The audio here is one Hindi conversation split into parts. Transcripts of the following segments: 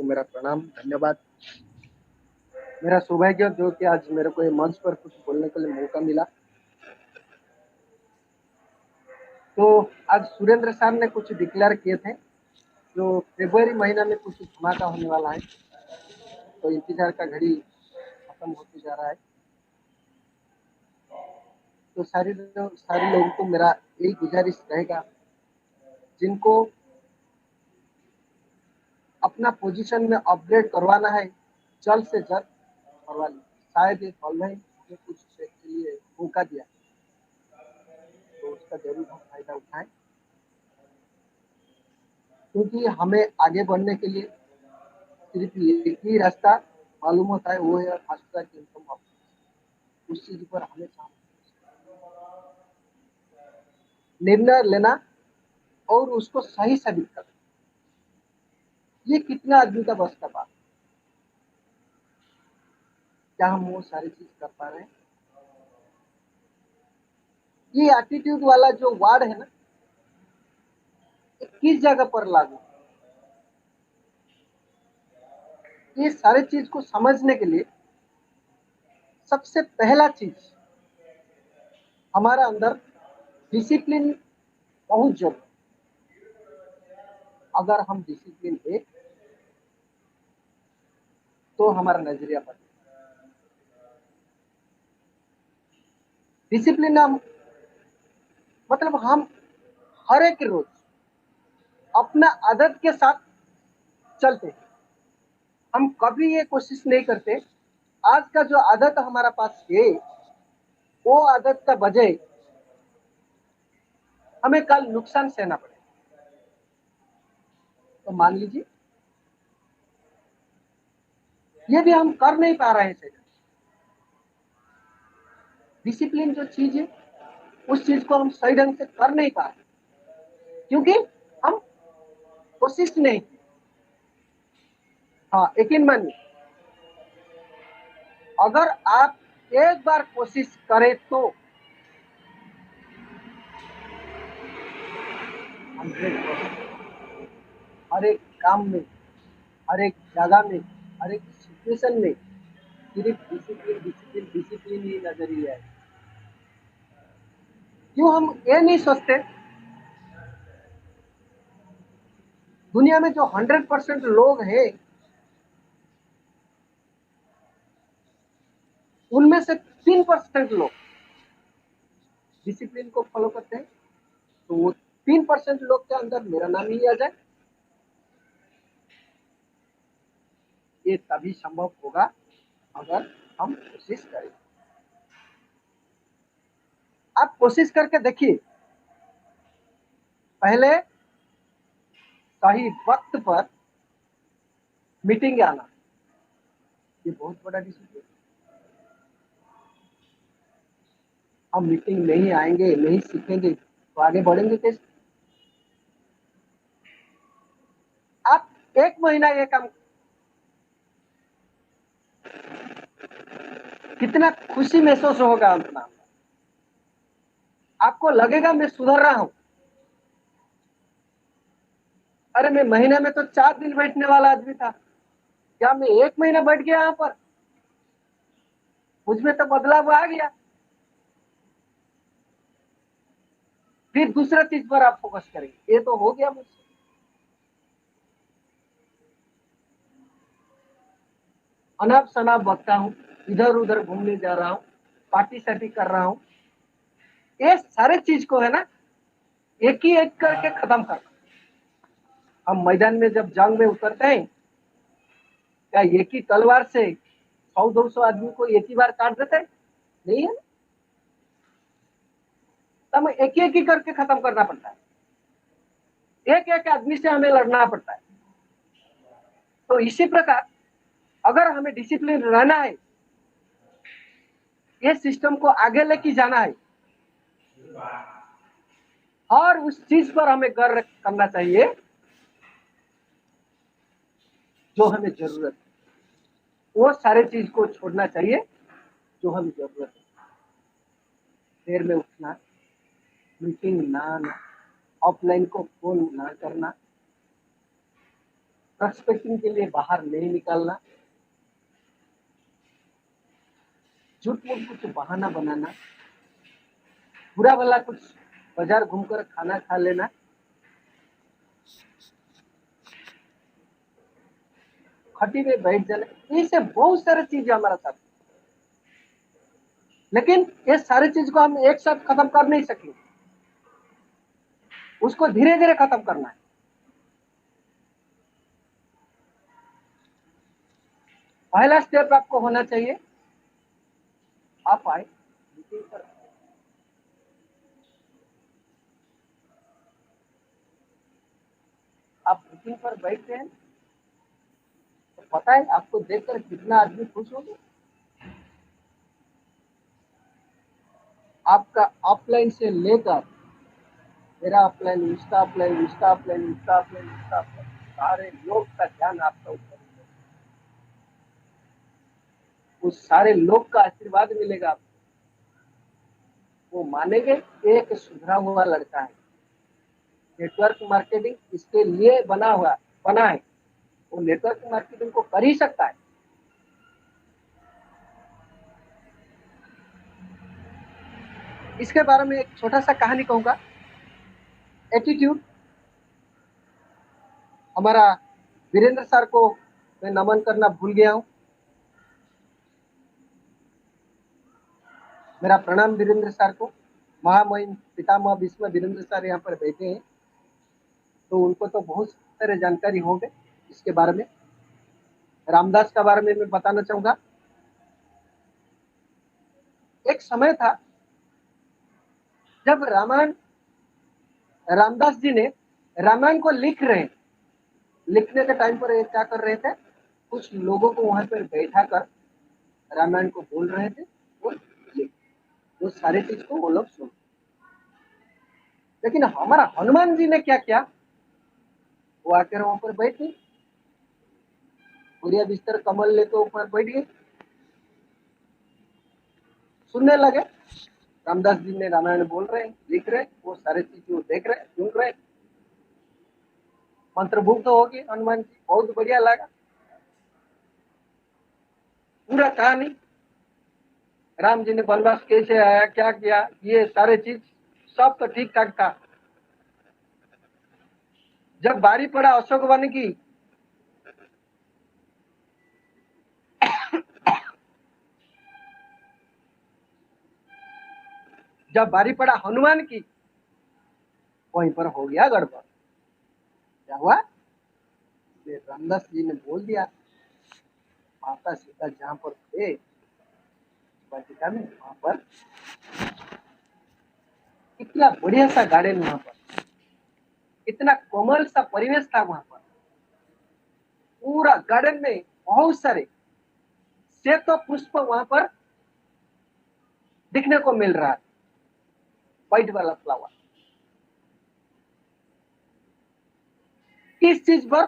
मेरा प्रणाम, धन्यवाद। मेरा सौभाग्य जो कि आज मेरे को ये मंच पर कुछ बोलने के लिए मौका मिला। तो आज सुरेंद्र सर ने कुछ डिक्लेयर किए थे, जो फरवरी महीना में कुछ धमाका होने वाला है। तो इंतजार का घड़ी खत्म होते जा रहा है। तो सारे लोगों को मेरा यही गुजारिश रहेगा, जिनको अपना पोजीशन में अपग्रेड करवाना है, जल्द से जल्द करवा लें। शायद ये कॉल में कुछ के लिए मौका दिया, तो उसका जरूर हम फायदा उठाएं, क्योंकि हमें आगे बढ़ने के लिए सिर्फ एक ही रास्ता मालूम होता है, वो है फास्ट इनकम ऑप्शन। उस चीज पर हमें निर्णय लेना और उसको सही साबित करना, ये कितना आदमी का बस का बात। क्या हम वो सारी चीज कर पा रहे हैं? ये एटीट्यूड वाला जो वर्ड है ना, किस जगह पर लागू? ये सारे चीज को समझने के लिए सबसे पहला चीज हमारा अंदर डिसिप्लिन बहुत जरूरी। अगर हम डिसिप्लिन है तो हमारा नजरिया बदले। डिसिप्लिन मतलब हम हर एक रोज अपना आदत के साथ चलते हैं। हम कभी ये कोशिश नहीं करते आज का जो आदत हमारा पास है, वो आदत का वजह हमें कल नुकसान सहना पड़े। तो मान लीजिए ये भी हम कर नहीं पा रहे हैं। डिसिप्लिन जो चीज है, उस चीज को हम सही ढंग से कर नहीं पा रहे, क्योंकि हम कोशिश नहीं। हाँ, यकीन मानिए, अगर आप एक बार कोशिश करें तो 100% हर एक काम में, हर एक जगह में, हर एक सिचुएशन में सिर्फ डिसिप्लिन डिसिप्लिन डिसिप्लिन ही नजरिया है। क्यों हम ये नहीं सोचते, दुनिया में जो 100% लोग हैं, उनमें से 3% लोग डिसिप्लिन को फॉलो करते हैं। तो वो 3% लोग के अंदर मेरा नाम ही आ जाए, ये तभी संभव होगा अगर हम कोशिश करें। आप कोशिश करके देखिए, पहले सही वक्त पर मीटिंग आना, ये बहुत बड़ा डिसीजन। हम मीटिंग नहीं आएंगे, नहीं सीखेंगे, तो आगे बढ़ेंगे कैसे? आप 1 महीना ये काम, कितना खुशी महसूस होगा अपना, आपको लगेगा मैं सुधर रहा हूं। अरे मैं महीने में तो 4 दिन बैठने वाला आदमी था, क्या मैं 1 महीना बैठ गया यहाँ पर? मुझमें तो बदलाव आ गया। फिर दूसरा चीज पर आप फोकस करेंगे, ये तो हो गया मुझसे। अनाप शनाप बकता हूँ, इधर उधर घूमने जा रहा हूँ, पार्टी सार्टी कर रहा हूँ, ये सारे चीज को है ना एक ही एक करके खत्म करना। हम मैदान में जब जंग में उतरते हैं, क्या एक ही तलवार से 100-200 आदमी को एक ही बार काट देते हैं? नहीं है। तो हमें एक ही करके खत्म करना पड़ता है, एक एक आदमी से हमें लड़ना पड़ता है। तो इसी प्रकार अगर हमें डिसिप्लिन रहना है, ये सिस्टम को आगे लेके जाना है, और उस चीज पर हमें गर्व करना चाहिए जो हमें जरूरत है। वो सारे चीज को छोड़ना चाहिए जो हमें जरूरत है। देर में उठना, मीटिंग ना आना, ऑफलाइन को फोन ना करना, प्रोस्पेक्टिंग के लिए बाहर नहीं निकालना, झूठ मूठ कुछ बहाना बनाना, बुरा भला कुछ बाजार घूमकर खाना खा लेना, खटी में बैठ जाना, ऐसे बहुत सारी चीजें हमारा साथ। लेकिन ये सारी चीज को हम एक साथ खत्म कर नहीं सके, उसको धीरे धीरे खत्म करना है। पहला स्टेप आपको होना चाहिए, आप आए मीटिंग पर, आप मीटिंग पर बैठते हैं तो पता है आपको देखकर कितना आदमी खुश होगा। आपका ऑफलाइन से लेकर मेरा offline, Insta offline, Insta offline, Insta offline, Insta offline, सारे लोग का ध्यान आपका ऊपर, उस सारे लोग का आशीर्वाद मिलेगा आपको। वो मानेंगे एक सुधरा हुआ लड़का है, नेटवर्क मार्केटिंग इसके लिए बना है, वो नेटवर्क मार्केटिंग को कर ही सकता है। इसके बारे में एक छोटा सा कहानी कहूंगा। एटीट्यूड, हमारा वीरेंद्र सर को मैं नमन करना भूल गया हूं। मेरा प्रणाम वीरेंद्र सर को, महामहिम पितामह भीष्म वीरेंद्र सर यहाँ पर बैठे हैं, तो उनको तो बहुत सारे जानकारी होंगे इसके बारे में। रामदास का बारे में मैं बताना चाहूंगा। एक समय था जब रामदास जी ने रामायण को लिखने के टाइम पर क्या कर रहे थे, कुछ लोगों को वहां पर बैठा कर रामायण को बोल रहे थे और वो सारी चीज को वो लोग सुन। लेकिन हमारा हनुमान जी ने क्या किया, वो आकर वहां पर बैठ गए, बढ़िया बिस्तर कमल लेके ऊपर बैठ गए, सुनने लगे। रामदास जी ने रामायण बोल रहे हैं, लिख रहे, वो सारे चीज वो देख रहे, सुन रहे, मंत्रमुग्ध हो गए हनुमान जी, बहुत बढ़िया लगा। पूरा कहानी, राम जी ने वनवास कैसे आया, क्या किया, ये सारे चीज सब तो ठीक ठाक था। जब बारी पड़ा अशोक वन की, जब बारी पड़ा हनुमान की, वहीं पर हो गया गड़बड़। क्या हुआ, रामदास जी ने बोल दिया, माता सीता जहां पर थे वाटिका में, वहां पर इतना बढ़िया सा गार्डन, वहां पर इतना कोमल सा परिवेश था, वहां पर पूरा गार्डन में बहुत सारे श्वेत पुष्प वहां पर दिखने को मिल रहा है, व्हाइट वाला फ्लावर। इस चीज पर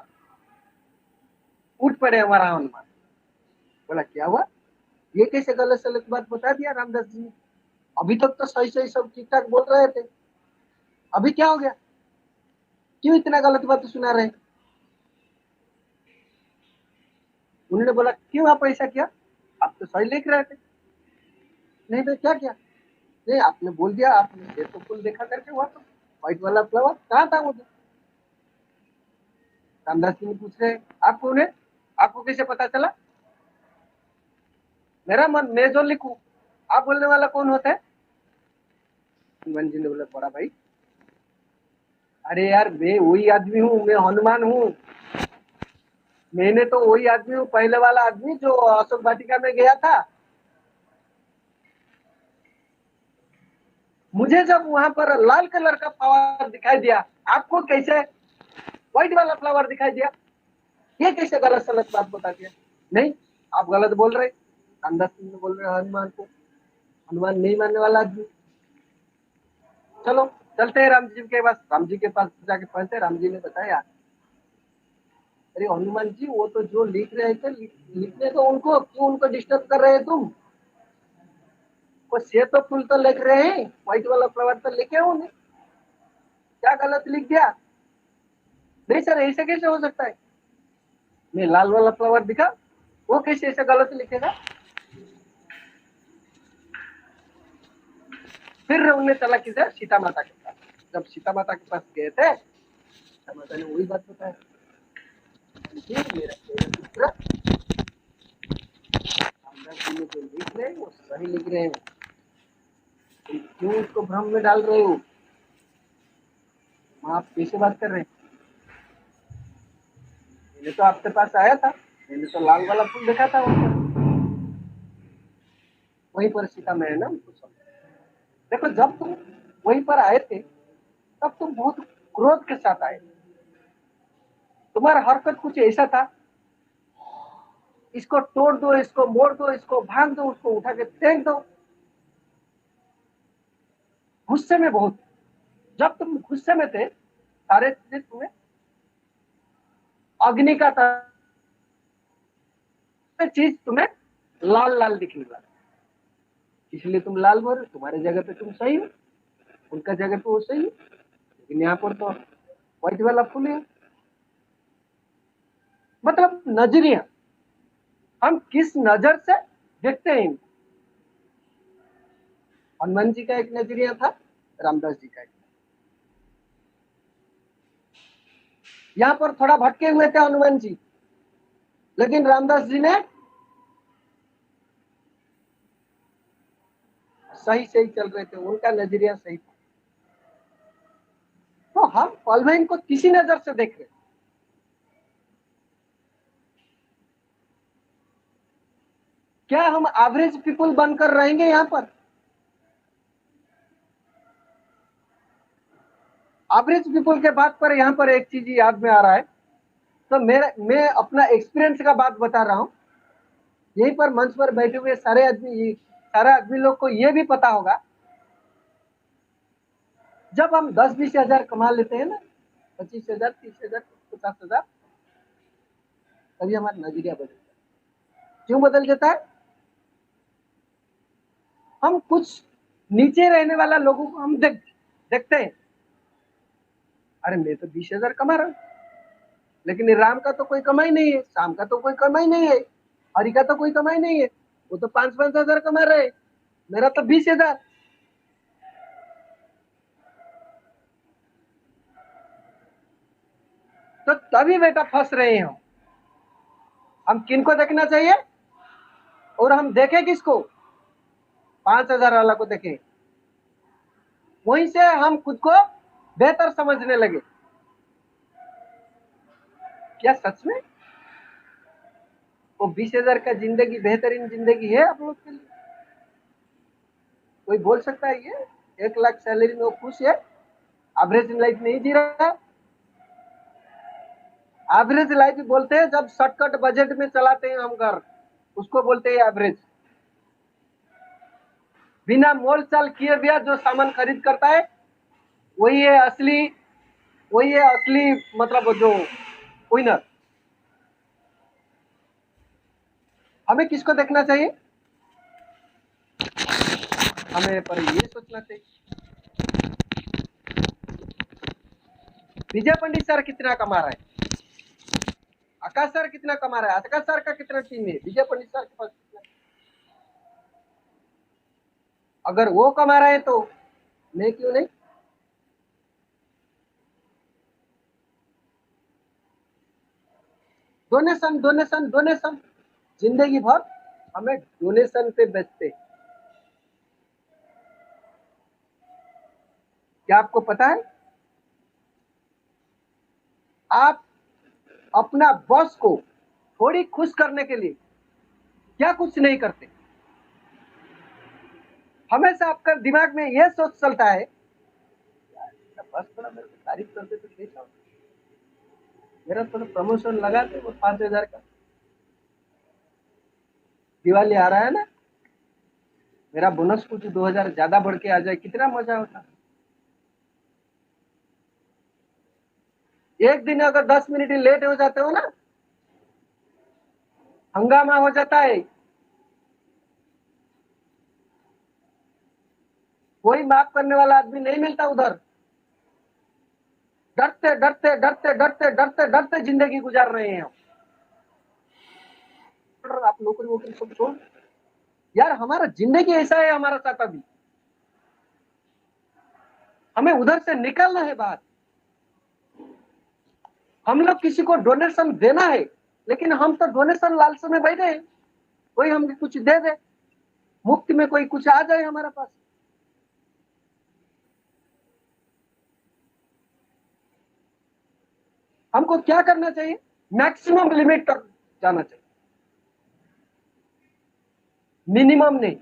उठ पड़े हमारा हनुमान, बोला क्या हुआ, ये कैसे गलत सलत बात बता दिया रामदास जी ने, अभी तक तो सही सही सब ठीक ठाक बोल रहे थे, अभी क्या हो गया, क्यों इतना गलत बात सुना रहे। उन्होंने बोला क्यों आप ऐसा किया, आप तो सही लिख रहे थे। नहीं तो क्या किया, नहीं आपने बोल दिया, आपने ये तो फूल देखा करके हुआ, तो व्हाइट वाला फ्लावर कहाँ था मुझे। रामदास जी ने पूछ रहे आप कौन है, आपको कैसे पता चला, मेरा मन मैं जो लिखूं, आप बोलने वाला कौन होता है। हनुमान जी ने बोला बड़ा भाई, अरे यार मैं वही आदमी हूँ, मैं हनुमान हूँ, मैंने तो वही आदमी हूँ, पहले वाला आदमी जो अशोक वाटिका में गया था। मुझे जब वहां पर लाल कलर का फ्लावर दिखाई दिया, आपको कैसे व्हाइट वाला फ्लावर दिखाई दिया, ये कैसे गलत सलत बात बता दिया। नहीं आप गलत बोल रहे, रामदास सिंह ने बोल रहे हनुमान को, हनुमान नहीं मानने वाला आदमी। चलो चलते हैं राम जी के पास, राम जी के पास जाके पहुंचे, राम जी ने बताया, अरे हनुमान जी वो तो जो लिख रहे थे, लिखने तो उनको, क्यों उनको डिस्टर्ब कर रहे हैं तुम, वो से तो फूल तो लिख रहे हैं, व्हाइट वाला फ्लावर तो लिखे होंगे, क्या गलत लिख दिया। नहीं सर ऐसे कैसे हो सकता है, मैं लाल वाला फ्लावर दिखा, वो कैसे ऐसे गलत लिखेगा। फिर उन्हें चला किधर, सीता माता के पास। जब सीता माता के पास गए थे, सीता माता ने वही बात बताया, मेरा पुत्र रामदास जी ने जो लिख रहे हैं वो सही लिख रहे हैं, तुम क्यों उसको भ्रम में डाल रहे हो। आप कैसे बात कर रहे हैं, मैंने तो आपके पास आया था, मैंने तो लाल वाला फूल देखा था वहां पर। वहीं पर सीता मैंने ना उनको समझा। देखो जब तुम वहीं पर आए थे, तब तुम बहुत क्रोध के साथ आए, तुम्हारा हरकत कुछ ऐसा था, इसको तोड़ दो, इसको मोड़ दो, इसको भाग दो, उसको उठा के फेंक दो, गुस्से में बहुत। जब तुम गुस्से में थे, सारे चीजें तुम्हें अग्नि का चीज तुम्हें लाल लाल दिखने लगा, इसलिए तुम लाल बोल रहे। तुम्हारे जगह पे तुम सही हो, उनका जगह पे वो सही है, लेकिन यहाँ पर तो व्हाइट वाला फूल है। मतलब नजरिया, हम किस नजर से देखते हैं। हनुमान जी का एक नजरिया था, रामदास जी का एक। यहाँ पर थोड़ा भटके हुए थे हनुमान जी, लेकिन रामदास जी ने सही सही चल रहे थे, उनका नजरिया सही था। तो हम पॉलमैन को किसी नजर से देख रहे, क्या हम एवरेज पीपल बनकर रहेंगे यहाँ पर। एवरेज पीपल के बात पर यहाँ पर एक चीज याद में आ रहा है, तो मैं अपना एक्सपीरियंस का बात बता रहा हूँ। यहीं पर मंच पर बैठे हुए सारे आदमी लोग को ये भी पता होगा, जब हम 10-20 हजार कमा लेते हैं ना, 25,000, 30,000, 50,000, तभी हमारा नजरिया बदल जाता है। क्यों बदल जाता है, हम कुछ नीचे रहने वाला लोगों को हम देखते हैं, अरे मैं तो 20,000 कमा रहा हूँ, लेकिन राम का तो कोई कमाई नहीं है, शाम का तो कोई कमाई नहीं है, हरि का तो कोई कमाई नहीं है, वो तो 5-5 हजार कमा रहे हैं, मेरा तो 20,000। तो तभी बेटा फंस रहे हैं हम किनको देखना चाहिए, और हम देखें किसको, 5,000 वाला को देखें, वहीं से हम खुद को बेहतर समझने लगे। क्या सच में वो 20,000 का जिंदगी बेहतरीन जिंदगी है आप लोग के लिए। कोई बोल सकता है ये 1 लाख सैलरी में वो खुश है, एवरेज लाइफ नहीं जी रहा है। एवरेज लाइफ बोलते हैं जब शॉर्टकट बजट में चलाते हैं हम घर, उसको बोलते हैं एवरेज। बिना मोल चाल किए भी जो सामान खरीद करता है, वही है असली, वही है असली, मतलब जो विनर। हमें किसको देखना चाहिए, हमें पर ये सोचना चाहिए विजय पंडित सर कितना कमा रहा है, आकाश सर कितना कमा रहा है, आकाश सर का कितना टीम है, विजय पंडित सर के पास कितना। अगर वो कमा रहे हैं तो मैं क्यों नहीं। डोनेशन डोनेशन डोनेशन, जिंदगी भर हमें डोनेशन पे बेचते। क्या आपको पता है, आप अपना बॉस को थोड़ी खुश करने के लिए क्या कुछ नहीं करते। हमेशा आपका दिमाग में यह सोच चलता है, बस थोड़ा मेरे को तारीफ करते तो कैसा होता, मेरा थोड़ा प्रमोशन लगा दे वो 5,000 का। दिवाली आ रहा है ना, मेरा बोनस कुछ 2,000 ज्यादा बढ़ के आ जाए, कितना मजा होता। एक दिन अगर 10 मिनट लेट हो जाते हो ना, हंगामा हो जाता है, कोई माफ करने वाला आदमी नहीं मिलता उधर। डरते डरते डरते डरते डरते डरते जिंदगी गुजार रहे हैं। और आप नौकरी वोकरी सब छोड़। यार हमारा जिंदगी ऐसा है हमारा साथ अभी, हमें उधर से निकलना है बाहर। हम लोग किसी को डोनेशन देना है, लेकिन हम तो डोनेशन लालच में बैठे हैं, कोई हमें कुछ दे दे, मुफ्त में कोई कुछ आ जाए हमारे पास। हमको क्या करना चाहिए, मैक्सिमम लिमिट तक जाना चाहिए, मिनिमम नहीं।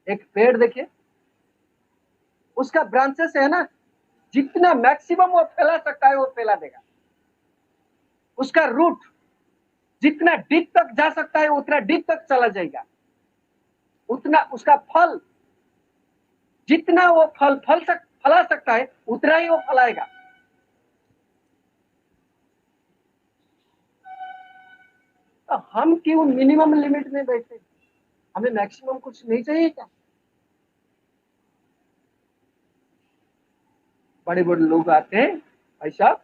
एक पेड़ देखिए, उसका ब्रांचेस है ना, जितना मैक्सिमम वो फैला सकता है वो फैला देगा। उसका रूट जितना डीप तक जा सकता है उतना डीप तक चला जाएगा। उतना उसका फल, जितना वो फला सकता है उतना ही वो फलाएगा। तो हम क्यों मिनिमम लिमिट में बैठे, हमें मैक्सिमम कुछ नहीं चाहिए क्या? बड़े बड़े लोग आते हैं, भाई साहब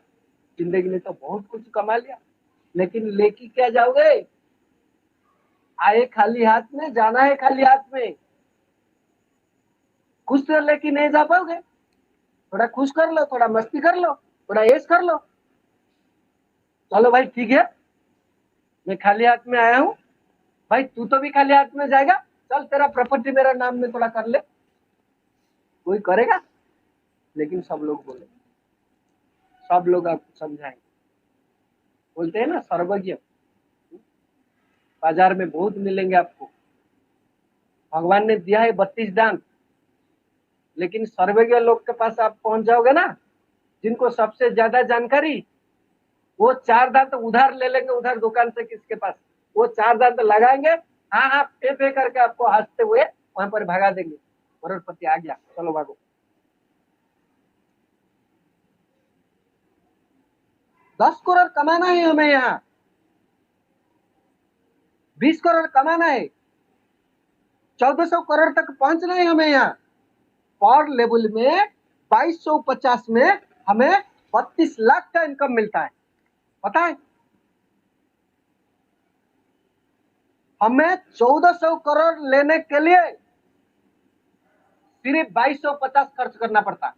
जिंदगी में तो बहुत कुछ कमा लिया, लेकिन लेके क्या जाओगे? आए खाली हाथ में, जाना है खाली हाथ में। कुछ तो लेके नहीं जा पाओगे। थोड़ा खुश कर लो, थोड़ा मस्ती कर लो, थोड़ा ऐश कर लो। चलो भाई ठीक है, मैं खाली हाथ में आया हूँ, भाई तू तो भी खाली हाथ में जाएगा, चल तेरा प्रॉपर्टी मेरा नाम में थोड़ा कर ले। कोई करेगा? लेकिन सब लोग बोले, सब लोग आपको समझाएंगे। बोलते हैं ना सर्वज्ञ, बाजार में बहुत मिलेंगे आपको। भगवान ने दिया है 32 दांत, लेकिन सर्वज्ञ लोग के पास आप पहुंच जाओगे ना, जिनको सबसे ज्यादा जानकारी, वो 4 दांत उधार ले लेंगे, उधर दुकान से किसके पास, वो 4 दांत लगाएंगे, हाँ हाँ पे करके आपको हंसते हुए वहां पर भगा देंगे। करोड़पति आ गया, चलो भागो। 10 करोड़ कमाना है हमें, यहाँ 20 करोड़ कमाना है, 1400 करोड़ तक पहुंचना है हमें। यहाँ पर लेवल में 2250 में हमें 32 लाख का इनकम मिलता है, पता है? हमें 1400 करोड़ लेने के लिए सिर्फ 2250 खर्च करना पड़ता है,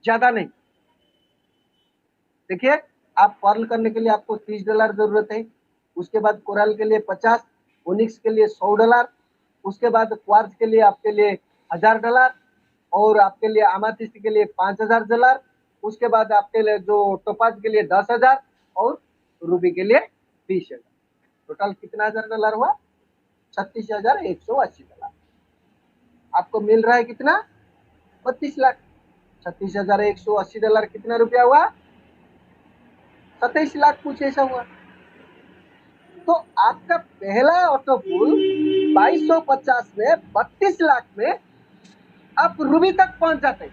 ज्यादा नहीं। देखिए, आप पर्ल करने के लिए आपको $30 जरूरत है, उसके बाद कोरल के लिए 50, ओनिक्स के लिए $100, उसके बाद क्वार्ट्ज के लिए आपके लिए $1000, और आपके लिए अमाथिस्ट के लिए $5000, उसके बाद आपके लिए जो टोपाज के लिए 10,000, और रूबी के लिए 20,000। टोटल कितना $1000 हुआ? $36,180। आपको मिल रहा है कितना? 32 लाख। $36,180 कितना रुपया हुआ? 27 लाख कुछ ऐसा हुआ। तो आपका पहला ऑटो पुल 2250 में 32 लाख में आप रूबी तक पहुंच जाते हैं।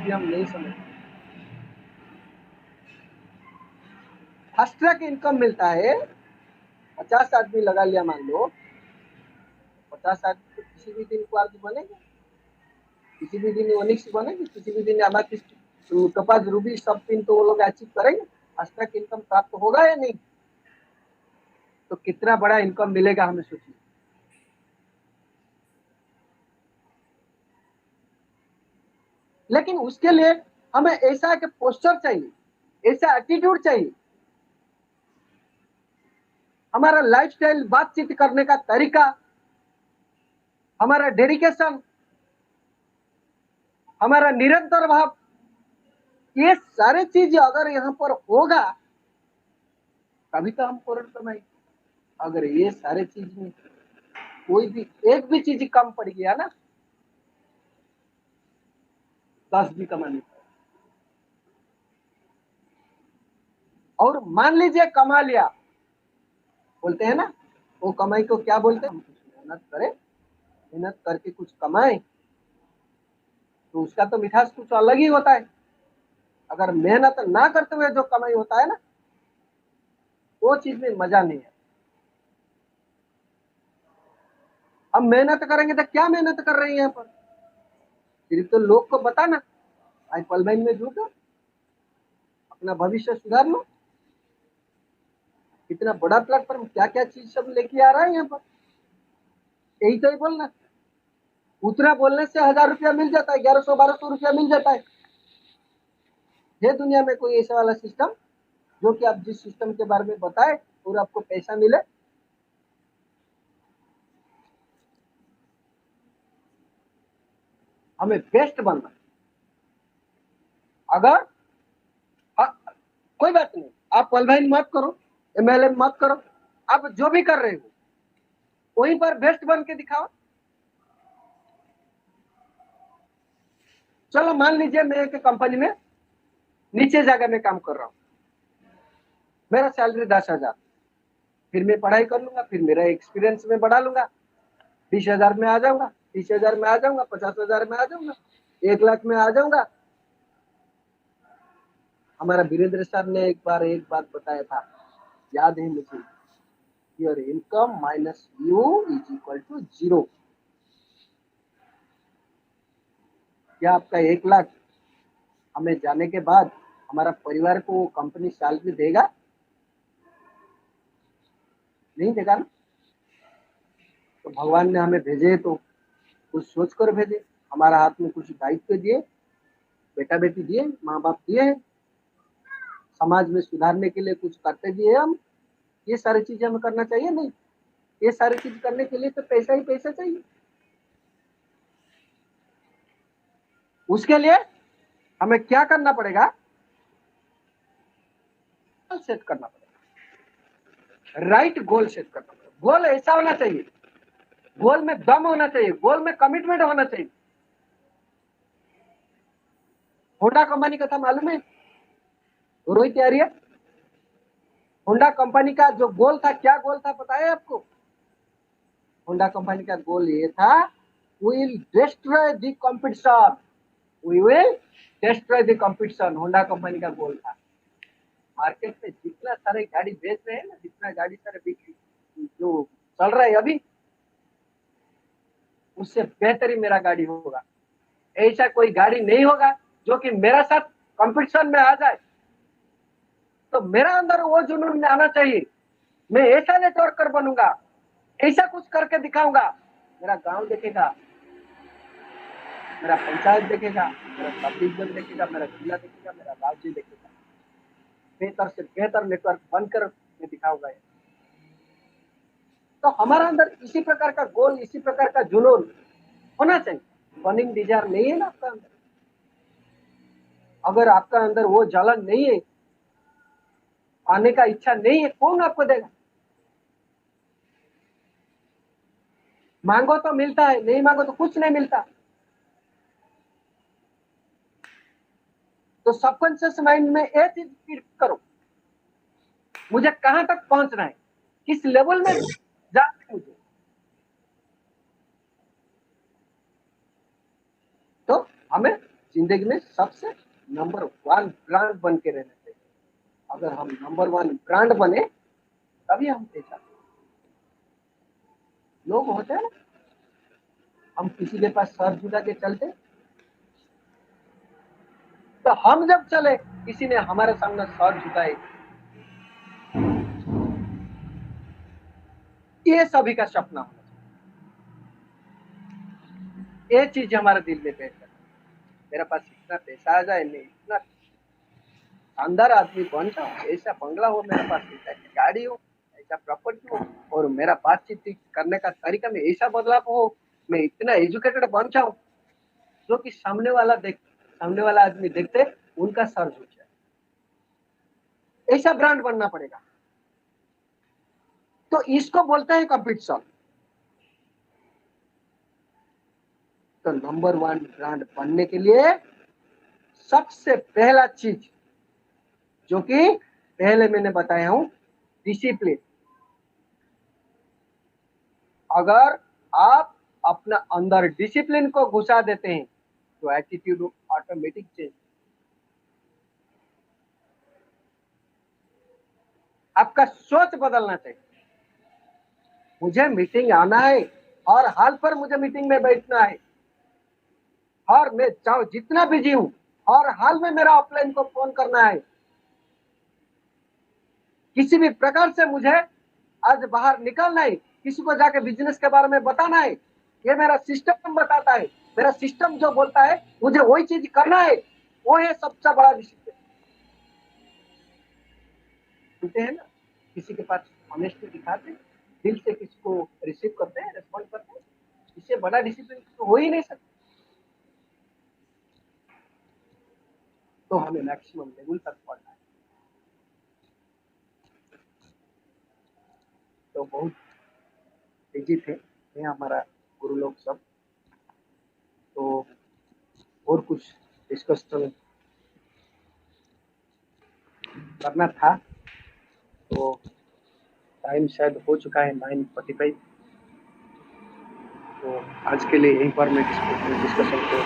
हम नहीं समझ, फास्ट ट्रैक इनकम मिलता है। 50 आदमी लगा लिया मान लो, 50 आदमी तो किसी भी दिन क्वार्ज बनेंगे, किसी भी दिन ओनिक्स बनेंगे, किसी भी दिन अमाथिस्ट, टोपाज, रूबी सब पिन तो वो लोग अचीव करेंगे। फास्ट ट्रैक इनकम प्राप्त होगा या नहीं? तो कितना बड़ा इनकम मिलेगा हमें सोचिए। लेकिन उसके लिए हमें ऐसा के पोस्टर चाहिए, ऐसा एटीट्यूड चाहिए, हमारा लाइफस्टाइल, बातचीत करने का तरीका, हमारा डेडिकेशन, हमारा निरंतर भाव, ये सारे चीज अगर यहाँ पर होगा तभी तो हम करोड़ कमाएंगे। अगर ये सारे चीज में कोई भी एक भी चीज कम पड़ गया ना, 10 भी कमा नहीं। और मान लीजिए कमा लिया, बोलते हैं ना, वो कमाई को क्या बोलते हैं? हम कुछ मेहनत करें, मेहनत करके कुछ कमाए तो उसका तो मिठास कुछ अलग ही होता है। अगर मेहनत ना करते हुए जो कमाई होता है ना, वो चीज में मजा नहीं है। हम मेहनत करेंगे तो क्या मेहनत कर रहे हैं यहाँ पर? सिर्फ तो लोग को बताना, आई पलवैन में झूठो, अपना भविष्य सुधार लो। इतना बड़ा प्लेटफॉर्म, क्या क्या चीज सब लेके आ रहा है यहाँ पर, यही तो ही बोलना। उतना बोलने से 1000 रुपया मिल जाता है, 1100 1200 रुपया मिल जाता है दुनिया में कोई ऐसा वाला सिस्टम जो कि आप जिस सिस्टम के बारे में बताए और आपको पैसा मिले? हमें बेस्ट बनना। अगर कोई बात नहीं, आप क्वालिफाइंग मत करो, MLM मत करो, आप जो भी कर रहे हो वहीं पर बेस्ट बन के दिखाओ। चलो मान लीजिए मैं एक कंपनी में नीचे जगह में काम कर रहा हूँ, मेरा सैलरी 10,000, फिर मैं पढ़ाई कर लूंगा, फिर मेरा एक्सपीरियंस में बढ़ा लूंगा, 20,000 में आ जाऊंगा, 30,000 में आ जाऊंगा, 50,000 में आ जाऊंगा, 1 लाख में आ जाऊंगा। हमारा वीरेंद्र सर ने एक बार एक बात बताया था, याद है मुझे, your income minus you is equal to 0। क्या आपका 1 लाख हमें जाने के बाद हमारा परिवार को कंपनी सैलरी देगा? नहीं देगा ना। तो भगवान ने हमें भेजे तो कुछ सोच कर भेजे, हमारा हाथ में कुछ दायित्व दिए, बेटा बेटी दिए, माँ बाप दिए, समाज में सुधारने के लिए कुछ करते दिए हम। ये सारी चीजें हमें करना चाहिए नहीं? ये सारी चीज करने के लिए तो पैसा ही पैसा चाहिए। उसके लिए हमें क्या करना पड़ेगा? सेट करना पड़ेगा, राइट गोल सेट करना पड़ेगा। गोल ऐसा होना चाहिए, गोल में दम होना चाहिए, गोल में कमिटमेंट होना चाहिए। होंडा कंपनी का था मालूम है, रोहित यारिया? होंडा कंपनी का जो गोल था, क्या गोल था पता है आपको? होंडा कंपनी का गोल ये था, we will destroy the competition, we will destroy the competition. Honda company का गोल था। मार्केट में जितना सारे गाड़ी बेच रहे हैं ना, जितना गाड़ी सारे बिक्री जो चल रहा है अभी, उससे बेहतर ही मेरा गाड़ी होगा। ऐसा कोई गाड़ी नहीं होगा जो कि मेरा साथ कंपटीशन में आ जाए। तो मेरा अंदर वो जुनून आना चाहिए, मैं ऐसा नेटवर्कर बनूंगा, ऐसा कुछ करके दिखाऊंगा। मेरा गांव देखेगा, मेरा पंचायत देखेगा, मेरा सब डिवीजन देखेगा, मेरा जिला देखेगा, मेरा राज्य देखेगा। बेहतर से बेहतर नेटवर्क बनकर मैं दिखाऊंगा। तो हमारा अंदर इसी प्रकार का गोल, इसी प्रकार का जुनून होना चाहिए। बर्निंग डिजायर नहीं है ना आपका अंदर? अगर आपका अंदर वो जलन नहीं है, आने का इच्छा नहीं है, कौन आपको देगा? मांगो तो मिलता है, नहीं मांगो तो कुछ नहीं मिलता। तो सबकॉन्शियस माइंड में ये चीज फीड करो, मुझे कहां तक पहुंचना है, किस लेवल में जाना है मुझे। तो हमें जिंदगी में सबसे नंबर 1 ब्रांड बन के रहना चाहिए। अगर हम नंबर 1 ब्रांड बने तभी हम पैसा। लोग होते हैं ना, हम किसी के पास सर झुका के चलते, तो हम जब चले किसी ने हमारे सामने सर झुकाए, ये सभी का सपना होना चाहिए। ये चीज हमारे दिल में बैठ जाए, मेरे पास इतना पैसा आ जाए, मैं इतना शानदार आदमी बन जाऊं, ऐसा बंगला हो मेरे पास, ऐसा गाड़ी हो, ऐसा प्रॉपर्टी हो, और मेरा बातचीत करने का तरीका में ऐसा बदलाव हो, मैं इतना एजुकेटेड बन जाऊं जो कि सामने वाला आदमी देखते उनका सर झुक जाए। ऐसा ब्रांड बनना पड़ेगा। तो इसको बोलते हैं कंपटीशन। तो नंबर 1 ब्रांड बनने के लिए सबसे पहला चीज जो कि पहले मैंने बताया हूं, डिसिप्लिन। अगर आप अपना अंदर डिसिप्लिन को घुसा देते हैं तो एटीट्यूड ऑटोमेटिक चेंज। आपका सोच बदलना चाहिए। मुझे मीटिंग आना है, हर हाल पर मुझे मीटिंग में बैठना है, और मैं चाहे जितना बिजी हूं, हर हाल में मेरा ऑफलाइन को फोन करना है, किसी भी प्रकार से मुझे आज बाहर निकलना है, किसी को जाके बिजनेस के बारे में बताना है, ये मेरा सिस्टम बताता है। मेरा सिस्टम जो बोलता है मुझे वही चीज करना है, वो है सबसे बड़ा डिसिप्लिन। बोलते हैं ना, किसी के पास ऑनेस्टी दिखाते हैं, दिल से किसी को रिसीव करते हैं, रिस्पॉन्ड करते हैं, इससे बड़ा डिसिप्लिन तो हो ही नहीं सकता। तो हमें मैक्सिमम लेवल तक पढ़ना है। तो बहुत तेजी थे ये हमारा गुरु लोग सब। तो और कुछ डिस्कशन करना था, तो टाइम शायद हो चुका है 9:45। तो आज के लिए यहीं पर मैं डिस्कशन को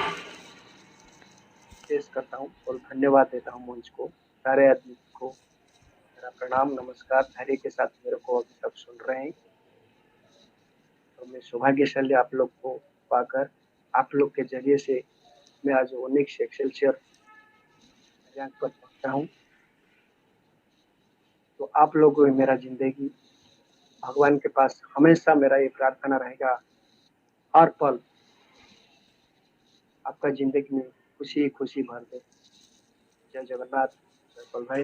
पेश करता हूँ और धन्यवाद देता हूँ मंच को, सारे आदमी को मेरा प्रणाम नमस्कार। धैर्य के साथ मेरे को अभी तक सुन रहे हैं, तो मैं सौभाग्यशाली आप लोग को पाकर, आप लोग के जरिए से मैं आज ओनिक्स एक्सेलसियर रैंक पर पहुंचा हूँ। तो आप लोगों को मेरा जिंदगी, भगवान के पास हमेशा मेरा ये प्रार्थना रहेगा, हर पल आपका जिंदगी में खुशी खुशी भर दे। जय जगन्नाथ, जय पल भाई।